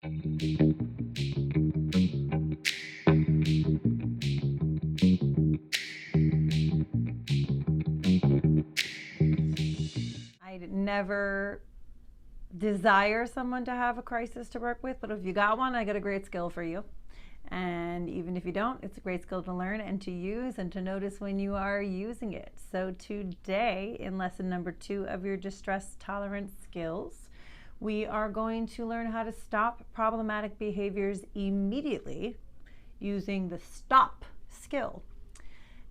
I'd never desire someone to have a crisis to work with, but if you got one, I got a great skill for you. And even if you don't, it's a great skill to learn and to use and to notice when you are using it. So today, in lesson number 2 of your distress tolerance skills, we are going to learn how to stop problematic behaviors immediately using the stop skill.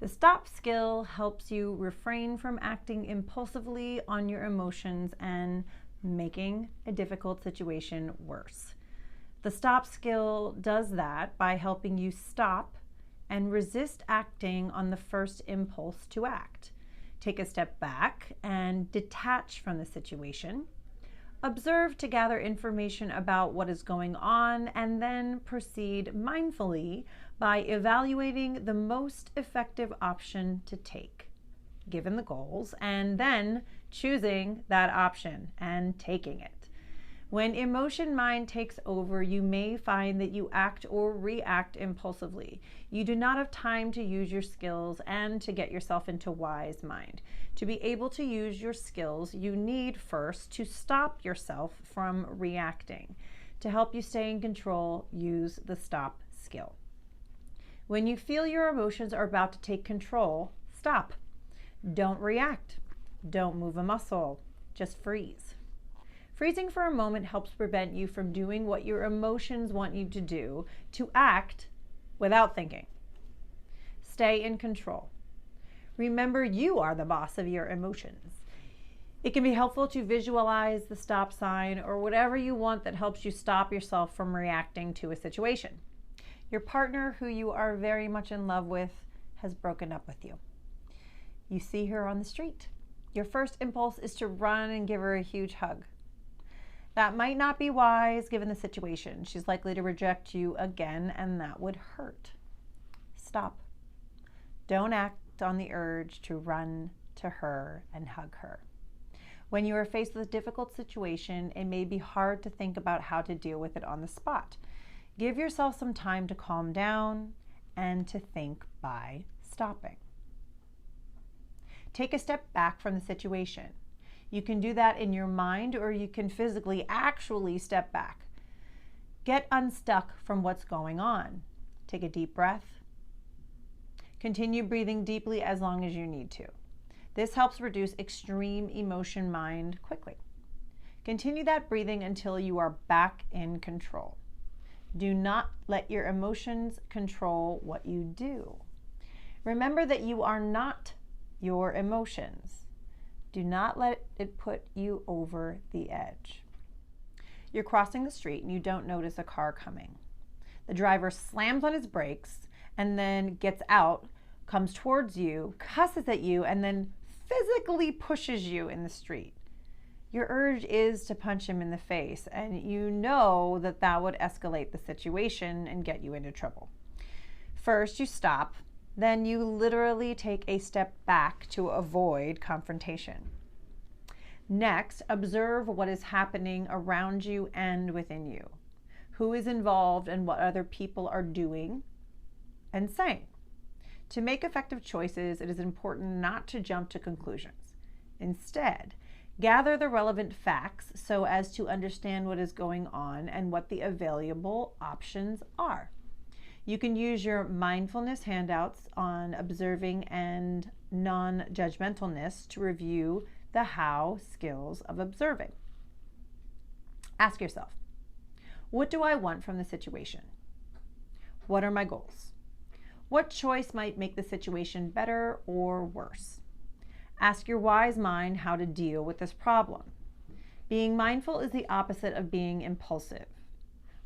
The stop skill helps you refrain from acting impulsively on your emotions and making a difficult situation worse. The stop skill does that by helping you stop and resist acting on the first impulse to act. Take a step back and detach from the situation. Observe to gather information about what is going on, and then proceed mindfully by evaluating the most effective option to take, given the goals, and then choosing that option and taking it. When emotion mind takes over, you may find that you act or react impulsively. You do not have time to use your skills and to get yourself into wise mind. To be able to use your skills, you need first to stop yourself from reacting. To help you stay in control, use the stop skill. When you feel your emotions are about to take control, stop. Don't react. Don't move a muscle. Just freeze. Freezing for a moment helps prevent you from doing what your emotions want you to do, to act without thinking. Stay in control. Remember, you are the boss of your emotions. It can be helpful to visualize the stop sign or whatever you want that helps you stop yourself from reacting to a situation. Your partner, who you are very much in love with, has broken up with you. You see her on the street. Your first impulse is to run and give her a huge hug. That might not be wise given the situation. She's likely to reject you again, and that would hurt. Stop. Don't act on the urge to run to her and hug her. When you are faced with a difficult situation, it may be hard to think about how to deal with it on the spot. Give yourself some time to calm down and to think by stopping. Take a step back from the situation. You can do that in your mind, or you can physically actually step back. Get unstuck from what's going on. Take a deep breath. Continue breathing deeply as long as you need to. This helps reduce extreme emotion mind quickly. Continue that breathing until you are back in control. Do not let your emotions control what you do. Remember that you are not your emotions. Do not let it put you over the edge. You're crossing the street and you don't notice a car coming. The driver slams on his brakes and then gets out, comes towards you, cusses at you, and then physically pushes you in the street. Your urge is to punch him in the face, and you know that that would escalate the situation and get you into trouble. First, you stop. Then you literally take a step back to avoid confrontation. Next, observe what is happening around you and within you. Who is involved and what other people are doing and saying. To make effective choices, it is important not to jump to conclusions. Instead, gather the relevant facts so as to understand what is going on and what the available options are. You can use your mindfulness handouts on observing and non-judgmentalness to review the how skills of observing. Ask yourself, what do I want from the situation? What are my goals? What choice might make the situation better or worse? Ask your wise mind how to deal with this problem. Being mindful is the opposite of being impulsive.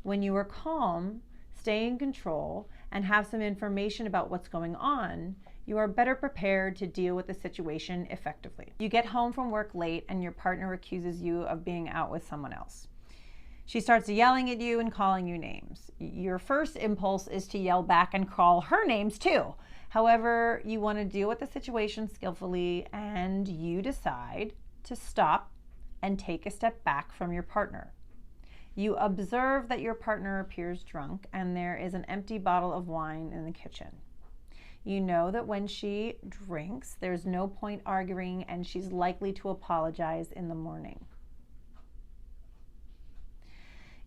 When you are calm, stay in control, and have some information about what's going on, you are better prepared to deal with the situation effectively. You get home from work late and your partner accuses you of being out with someone else. She starts yelling at you and calling you names. Your first impulse is to yell back and call her names too. However, you want to deal with the situation skillfully, and you decide to stop and take a step back from your partner. You observe that your partner appears drunk and there is an empty bottle of wine in the kitchen. You know that when she drinks, there's no point arguing and she's likely to apologize in the morning.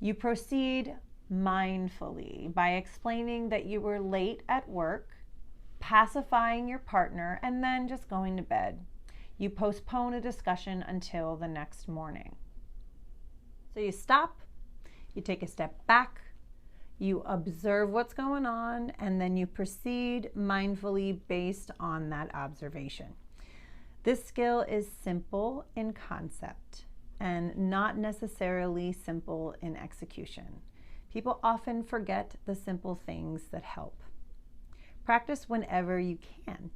You proceed mindfully by explaining that you were late at work, pacifying your partner, and then just going to bed. You postpone a discussion until the next morning. So you stop, you take a step back, you observe what's going on, and then you proceed mindfully based on that observation. This skill is simple in concept and not necessarily simple in execution. People often forget the simple things that help. Practice whenever you can.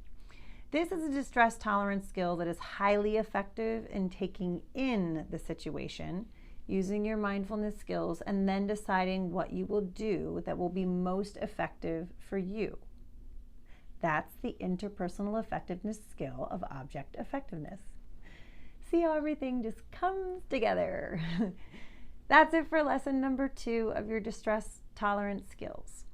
This is a distress tolerance skill that is highly effective in taking in the situation, using your mindfulness skills, and then deciding what you will do that will be most effective for you. That's the interpersonal effectiveness skill of object effectiveness. See how everything just comes together. That's it for lesson number 2 of your distress tolerance skills.